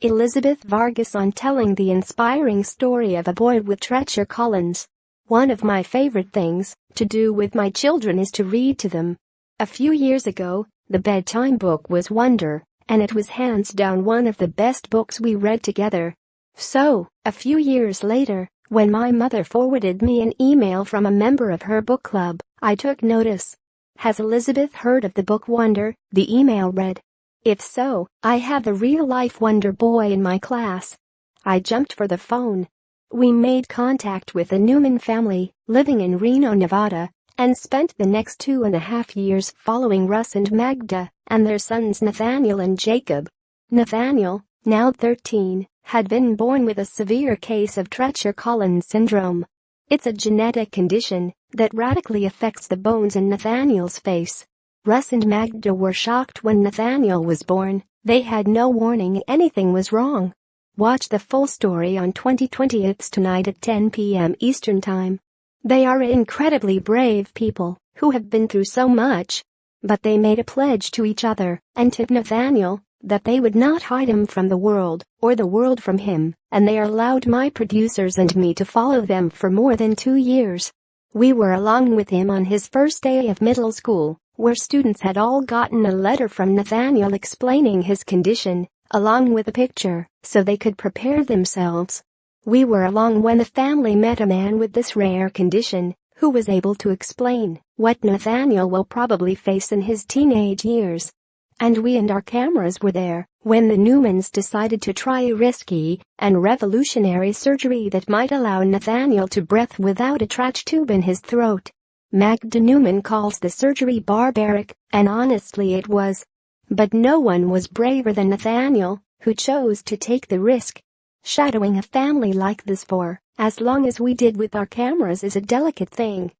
Elizabeth Vargas on telling the inspiring story of a boy with Treacher Collins. One of my favorite things to do with my children is to read to them. A few years ago, the bedtime book was Wonder, and it was hands down one of the best books we read together. So, a few years later, when my mother forwarded me an email from a member of her book club, I took notice. "Has Elizabeth heard of the book Wonder?" the email read. "If so, I have the real-life Wonder Boy in my class." I jumped for the phone. We made contact with the Newman family, living in Reno, Nevada, and spent the next 2.5 years following Russ and Magda and their sons Nathaniel and Jacob. Nathaniel, now 13, had been born with a severe case of Treacher Collins syndrome. It's a genetic condition that radically affects the bones in Nathaniel's face. Russ and Magda were shocked when Nathaniel was born. They had no warning anything was wrong. Watch the full story on 20/20 tonight at 10 p.m. Eastern Time. They are incredibly brave people who have been through so much. But they made a pledge to each other and to Nathaniel that they would not hide him from the world or the world from him, and they allowed my producers and me to follow them for more than 2 years. We were along with him on his first day of middle school, where students had all gotten a letter from Nathaniel explaining his condition, along with a picture, so they could prepare themselves. We were along when the family met a man with this rare condition, who was able to explain what Nathaniel will probably face in his teenage years. And we and our cameras were there when the Newmans decided to try a risky and revolutionary surgery that might allow Nathaniel to breathe without a trach tube in his throat. Magda Newman calls the surgery barbaric, and honestly it was. But no one was braver than Nathaniel, who chose to take the risk. Shadowing a family like this for as long as we did with our cameras is a delicate thing.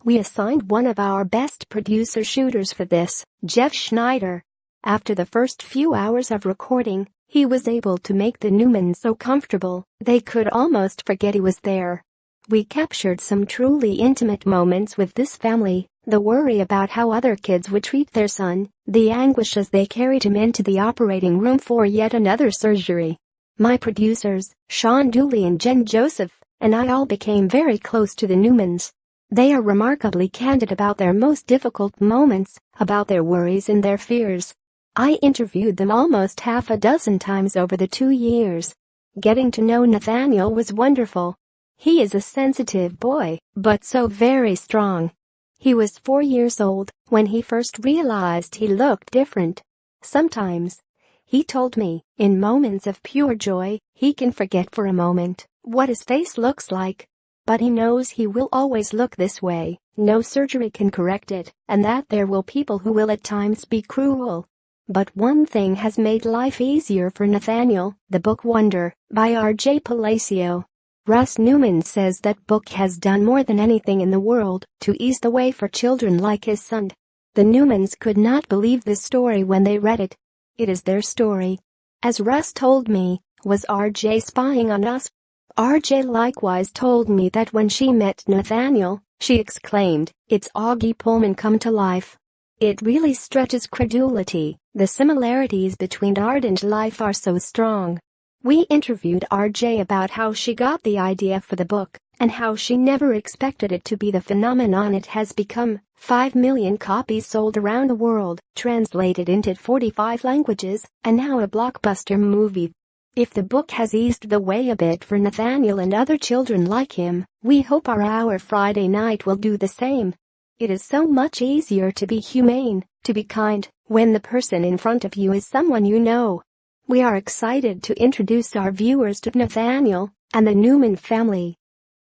We assigned one of our best producer shooters for this, Jeff Schneider. After the first few hours of recording, he was able to make the Newmans so comfortable they could almost forget he was there. We captured some truly intimate moments with this family, the worry about how other kids would treat their son, the anguish as they carried him into the operating room for yet another surgery. My producers, Sean Dooley and Jen Joseph, and I all became very close to the Newmans. They are remarkably candid about their most difficult moments, about their worries and their fears. I interviewed them almost half a dozen times over the 2 years. Getting to know Nathaniel was wonderful. He is a sensitive boy, but so very strong. He was 4 years old when he first realized he looked different. Sometimes, he told me, in moments of pure joy, he can forget for a moment what his face looks like. But he knows he will always look this way, no surgery can correct it, and that there will people who will at times be cruel. But one thing has made life easier for Nathaniel, the book Wonder, by R.J. Palacio. Russ Newman says that book has done more than anything in the world to ease the way for children like his son. The Newmans could not believe this story when they read it. It is their story. As Russ told me, was R.J. spying on us? R.J. likewise told me that when she met Nathaniel, she exclaimed, "It's Augie Pullman come to life." It really stretches credulity. The similarities between art and life are so strong. We interviewed R.J. about how she got the idea for the book and how she never expected it to be the phenomenon it has become. 5 million copies sold around the world, translated into 45 languages, and now a blockbuster movie. If the book has eased the way a bit for Nathaniel and other children like him, we hope our Friday night will do the same. It is so much easier to be humane, to be kind, when the person in front of you is someone you know. We are excited to introduce our viewers to Nathaniel and the Newman family.